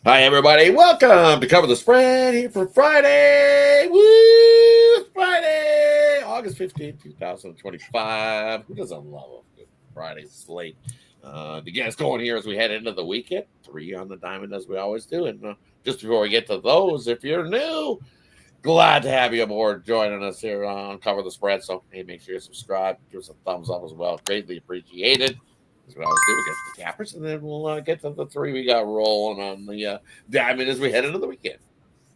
Hi, everybody. Welcome to Cover the Spread here for Friday. Woo! Friday, August 15th, 2025. Who doesn't love a good Friday slate? To get us going here as we head into the weekend, 3 on the diamond as we always do. And just before we get to those, if you're new, glad to have you aboard joining us here on Cover the Spread. So, hey, make sure you subscribe, give us a thumbs up as well. Greatly appreciated. As we always do, we get to the cappers, and then we'll get to the 3 we got rolling on the diamond as we head into the weekend.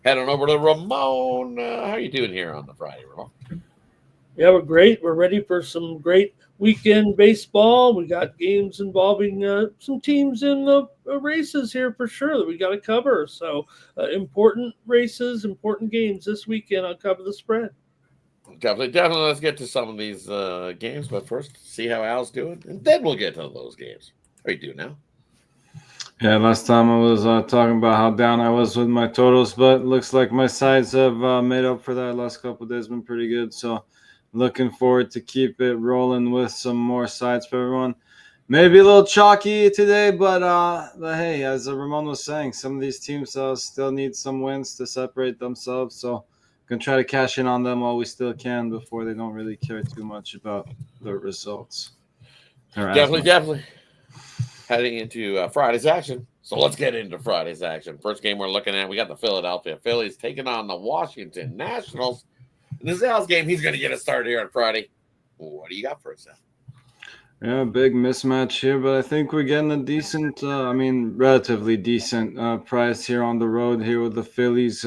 Head on over to Ramon. How are you doing here on the Friday, Ramon? Yeah, we're great. We're ready for some great weekend baseball. We got games involving some teams in the races here for sure that we got to cover. So important races, important games this weekend on Cover the Spread. Definitely. Let's get to some of these games, but first, see how Al's doing, and then we'll get to those games. How are you doing now? Yeah, last time I was talking about how down I was with my totals, but looks like my sides have made up for that. Last couple of days been pretty good, so looking forward to keep it rolling with some more sides for everyone. Maybe a little chalky today, but hey, as Ramon was saying, some of these teams still need some wins to separate themselves, so gonna try to cash in on them while we still can before they don't really care too much about the results. Or as much. Definitely. Heading into Friday's action. So let's get into Friday's action. First game we're looking at, we got the Philadelphia Phillies taking on the Washington Nationals. In this Al's game, he's going to get us started here on Friday. What do you got for us, Al? Yeah, big mismatch here, but I think we're getting a decent, relatively decent price here on the road here with the Phillies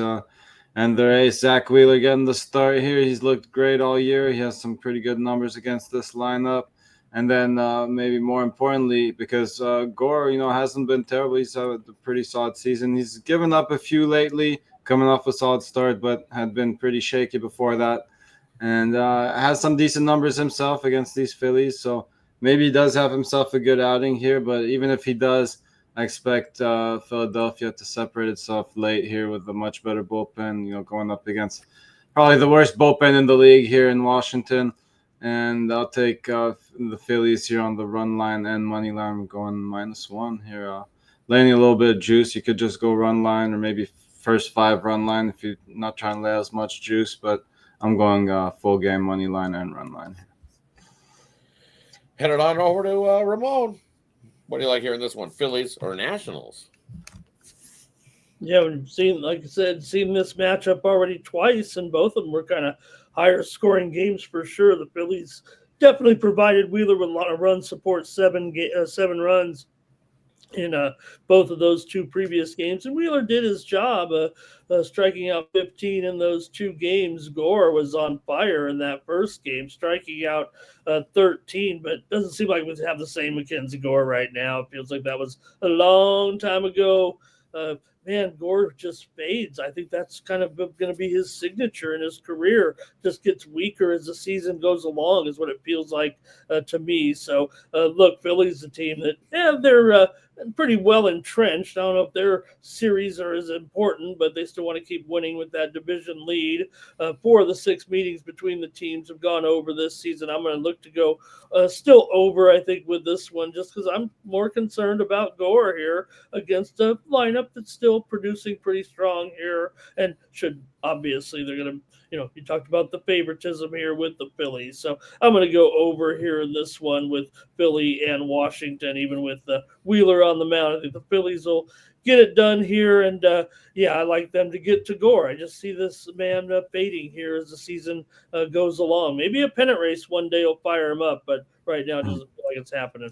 and their ace, Zach Wheeler, getting the start here. He's looked great all year. He has some pretty good numbers against this lineup. And then maybe more importantly, because Gore, hasn't been terrible. He's had a pretty solid season. He's given up a few lately, coming off a solid start, but had been pretty shaky before that. And has some decent numbers himself against these Phillies. So maybe he does have himself a good outing here, but even if he does, I expect Philadelphia to separate itself late here with a much better bullpen, going up against probably the worst bullpen in the league here in Washington. And I'll take the Phillies here on the run line and money line. We're going -1 here. Laying a little bit of juice. You could just go run line or maybe first 5 run line if you're not trying to lay as much juice, but I'm going full game money line and run line here. Headed on over to Ramon. What do you like hearing this one? Phillies or Nationals? Yeah, we've seen, like I said, seen this matchup already twice, and both of them were kind of higher scoring games for sure. The Phillies definitely provided Wheeler with a lot of run support, 7 runs in both of those 2 previous games, and Wheeler did his job, striking out 15 in those 2 games. Gore was on fire in that first game, striking out 13, but doesn't seem like we have the same Mackenzie Gore right now. It feels like that was a long time ago. Man, Gore just fades. I think that's kind of going to be his signature in his career. Just gets weaker as the season goes along, is what it feels like to me. So, look, Philly's a team that, they're pretty well entrenched. I don't know if their series are as important, but they still want to keep winning with that division lead. 4 of the 6 meetings between the teams have gone over this season. I'm going to look to go still over, I think, with this one, just because I'm more concerned about Gore here against a lineup that's still producing pretty strong here and should, obviously, they're going to, you talked about the favoritism here with the Phillies. So I'm going to go over here in this one with Philly and Washington, even with Wheeler on the mound. I think the Phillies will get it done here. And, I like them to get to Gore. I just see this man fading here as the season goes along. Maybe a pennant race one day will fire him up, but right now it doesn't feel like it's happening.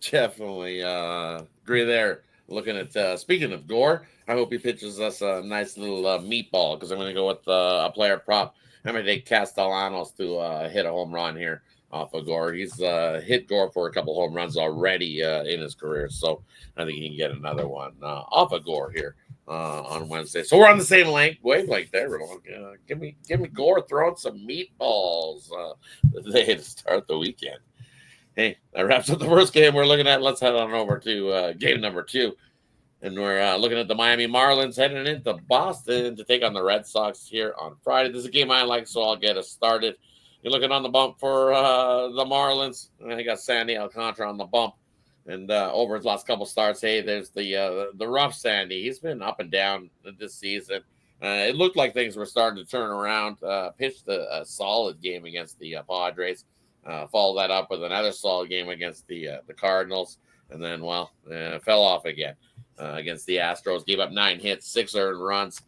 Definitely agree there. Looking at, speaking of Gore, I hope he pitches us a nice little meatball because I'm going to go with a player prop. I'm going to take Castellanos to hit a home run here off of Gore. He's hit Gore for a couple home runs already in his career, so I think he can get another one off of Gore here on Wednesday. So we're on the same wavelength there. Give me Gore throwing some meatballs today to start the weekend. Hey, that wraps up the first game we're looking at. Let's head on over to game number 2. And we're looking at the Miami Marlins heading into Boston to take on the Red Sox here on Friday. This is a game I like, so I'll get us started. You're looking on the bump for the Marlins. I got Sandy Alcantara on the bump. And over his last couple starts, hey, there's the rough Sandy. He's been up and down this season. It looked like things were starting to turn around. Pitched a solid game against the Padres. Followed that up with another solid game against the Cardinals, and then fell off again against the Astros. Gave up 9 hits, 6 earned runs.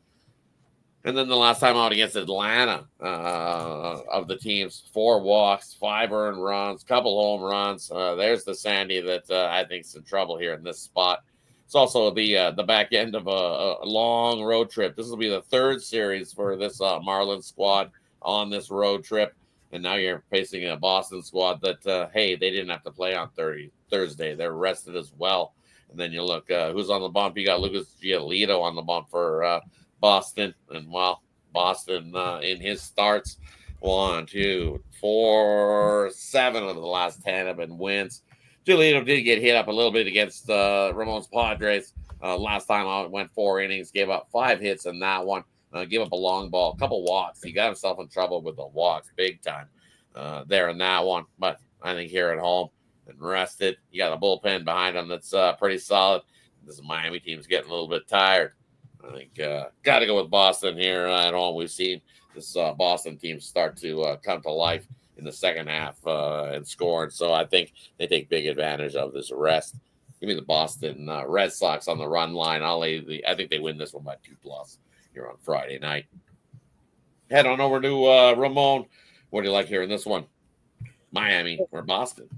And then the last time out against Atlanta, of the teams, 4 walks, 5 earned runs, couple home runs. There's the Sandy that I think's in trouble here in this spot. It's also the back end of a long road trip. This will be the 3rd series for this Marlins squad on this road trip. And now you're facing a Boston squad that, hey, they didn't have to play on Thursday. They're rested as well. And then you look, who's on the bump? You got Lucas Giolito on the bump for Boston. And Boston in his starts, 1, 2, 4, 7 of the last 10 have been wins. Giolito did get hit up a little bit against Ramon's Padres. Last time out, went 4 innings, gave up 5 hits in that one. Gave up a long ball, a couple walks. He got himself in trouble with the walks big time there in that one. But I think here at home and rested, you got a bullpen behind him that's pretty solid. This Miami team's getting a little bit tired. I think got to go with Boston here at home. We've seen this Boston team start to come to life in the second half and scoring. So I think they take big advantage of this rest. Give me the Boston Red Sox on the run line. I think they win this one by 2+ here on Friday night. Head on over to Ramon. What do you like here in this one? Miami or Boston?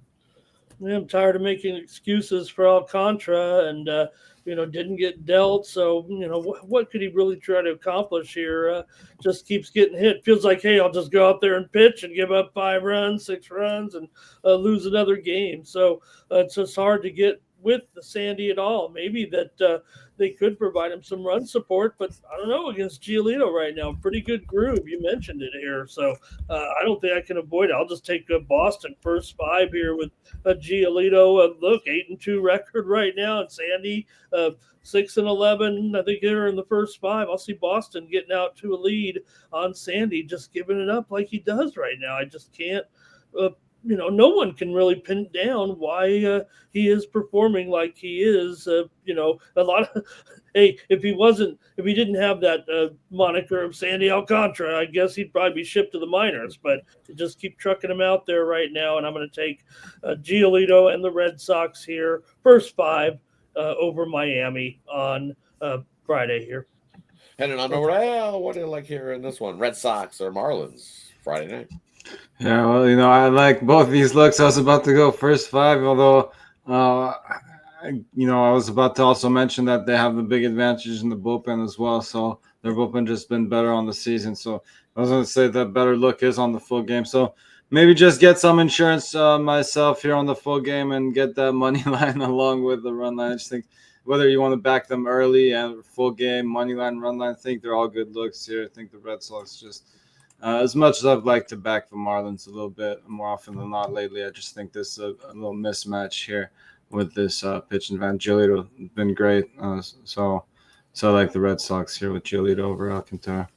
Yeah, I'm tired of making excuses for Alcantara and, didn't get dealt. So, what could he really try to accomplish here? Just keeps getting hit. Feels like, hey, I'll just go out there and pitch and give up 5 runs, 6 runs, and lose another game. So it's just hard to get with the Sandy at all. Maybe that they could provide him some run support, but I don't know, against Giolito right now. Pretty good groove. You mentioned it here. So I don't think I can avoid it. I'll just take Boston first 5 here with Giolito. Look, 8-2 record right now. And Sandy, 6-11. I think they're in the first 5. I'll see Boston getting out to a lead on Sandy, just giving it up like he does right now. I just can't no one can really pin down why he is performing like he is. A lot of hey, if he didn't have that moniker of Sandy Alcantara, I guess he'd probably be shipped to the minors. But just keep trucking him out there right now, and I'm going to take Giolito and the Red Sox here, first 5 over Miami on Friday here. Heading on over to what do you like here in this one? Red Sox or Marlins Friday night? Yeah, well, I like both these looks. I was about to go first 5, although, I was about to also mention that they have the big advantage in the bullpen as well. So their bullpen just been better on the season. So I was going to say that better look is on the full game. So maybe just get some insurance myself here on the full game and get that money line along with the run line. I just think whether you want to back them early and full game, money line, run line, I think they're all good looks here. I think the Red Sox just – as much as I'd like to back the Marlins a little bit more often than not lately, I just think this is a little mismatch here with this pitching van. Giolito has been great, so I like the Red Sox here with Giolito over Alcantara.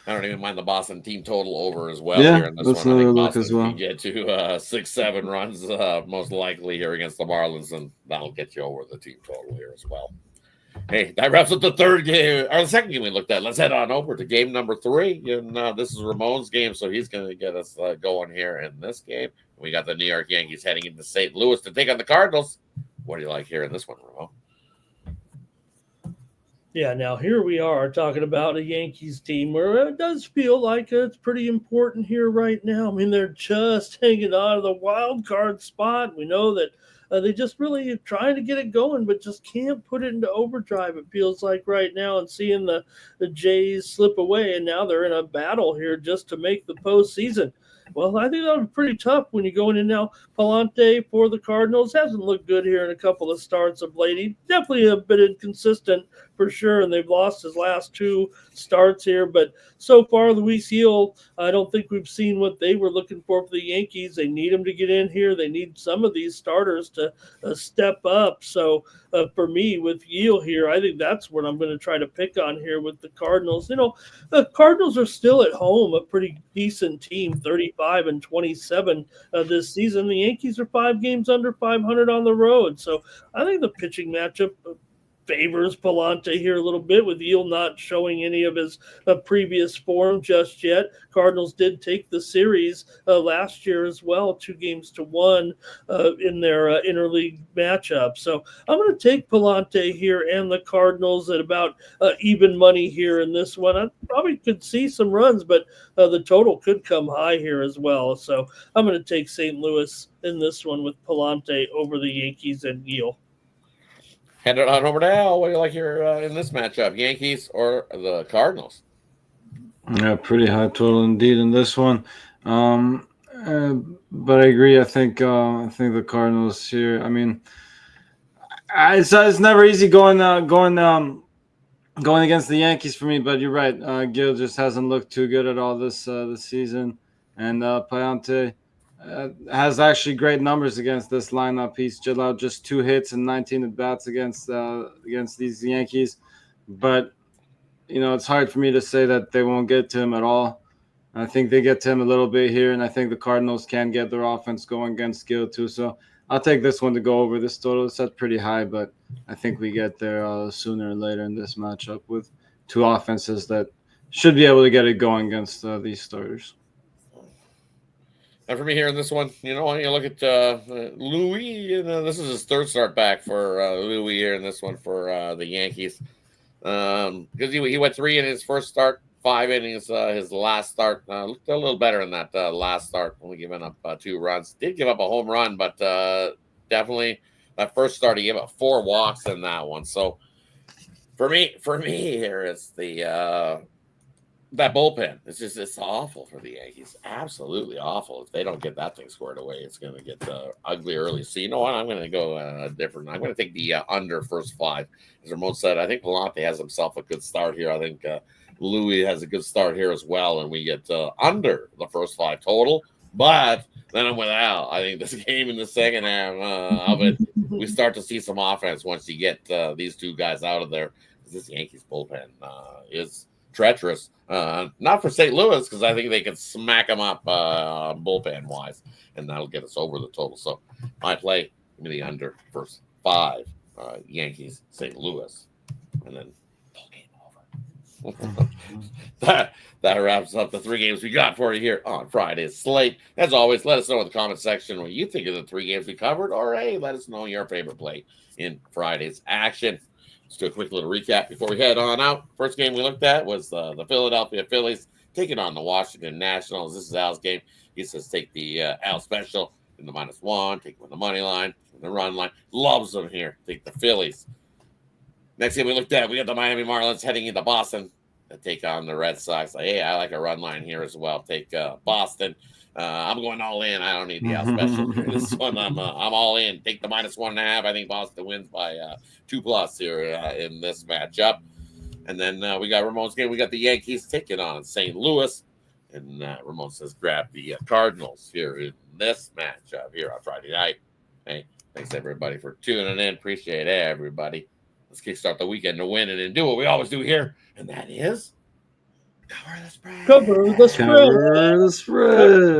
I don't even mind the Boston team total over as well. Yeah, here in this that's one. I think another look Boston as well. can get to 6-7 runs most likely here against the Marlins, and that'll get you over the team total here as well. Hey, that wraps up the 3rd game, or the 2nd game we looked at. Let's head on over to game number 3. And this is Ramon's game, so he's going to get us going here in this game. We got the New York Yankees heading into St. Louis to take on the Cardinals. What do you like here in this one, Ramon? Yeah, now here we are talking about a Yankees team where it does feel like it's pretty important here right now. I mean, they're just hanging on to the wild card spot. We know that they just really trying to get it going, but just can't put it into overdrive, it feels like right now, and seeing the Jays slip away, and now they're in a battle here just to make the postseason. Well, I think that was pretty tough when you're going in now. Palante for the Cardinals hasn't looked good here in a couple of starts of late. He's definitely a bit inconsistent for sure, and they've lost his last 2 starts here. But so far, Luis Gil, I don't think we've seen what they were looking for the Yankees. They need him to get in here. They need some of these starters to step up. So for me, with Gil here, I think that's what I'm going to try to pick on here with the Cardinals. The Cardinals are still at home, a pretty decent team, 35-27 this season. The Yankees are 5 games under 500 on the road. So I think the pitching matchup favors Palante here a little bit, with Eel not showing any of his previous form just yet. Cardinals did take the series last year as well, 2-1 in their interleague matchup. So I'm going to take Palante here and the Cardinals at about even money here in this one. I probably could see some runs, but the total could come high here as well. So I'm going to take St. Louis in this one with Palante over the Yankees and Eel. Head it on over to Al. What do you like here in this matchup, Yankees or the Cardinals? Yeah, pretty high total indeed in this one. But I agree. I think the Cardinals here. I mean, it's never easy going against the Yankees for me. But you're right. Gil just hasn't looked too good at all this season, and Palante has actually great numbers against this lineup. He's allowed just 2 hits and 19 at bats against these Yankees, but it's hard for me to say that they won't get to him at all. I think they get to him a little bit here, and I think the Cardinals can get their offense going against Gil too. So I'll take this one to go over. This total is set pretty high, but I think we get there sooner or later in this matchup with 2 offenses that should be able to get it going against these starters. And for me here in this one, when you look at Louis, this is his 3rd start back for Louis here in this one for the Yankees. Because he went 3 in his first start, 5 innings his last start. Looked a little better in that last start, only giving up 2 runs. Did give up a home run, but definitely that first start he gave up 4 walks in that one. So for me here is the that bullpen. It's awful for the Yankees. Absolutely awful. If they don't get that thing squared away, it's going to get ugly early. So you know what? I'm going to go different. I'm going to take the under first 5. As Ramon said, I think Palante has himself a good start here. I think Louis has a good start here as well, and we get under the first 5 total. But then I'm with Al. I think this game in the second half of it, we start to see some offense once you get these 2 guys out of there. This Yankees bullpen is treacherous. Not for St. Louis, because I think they can smack them up bullpen wise, and that'll get us over the total. So my play, give me the under first 5 Yankees, St. Louis, and then full game over. that wraps up the 3 games we got for you here on Friday's slate. As always, let us know in the comment section what you think of the 3 games we covered, or hey, let us know your favorite play in Friday's action. Let's do a quick little recap before we head on out. First game we looked at was the Philadelphia Phillies taking on the Washington Nationals. This is Al's game. He says take the Al special in the -1, take him on the money line, the run line. Loves them here. Take the Phillies. Next game we looked at, we got the Miami Marlins heading into Boston to take on the Red Sox. Hey, I like a run line here as well. Take Boston. I'm going all in. I don't need the Al special. This one, I'm all in. Take the -1.5. I think Boston wins by 2+ here in this matchup. And then we got Ramon's game. We got the Yankees taking on St. Louis. And Ramon says grab the Cardinals here in this matchup here on Friday night. Hey, thanks everybody for tuning in. Appreciate everybody. Let's kickstart the weekend to win it and do what we always do here. And that is cover the spread. Cover the spread. Cover the spread.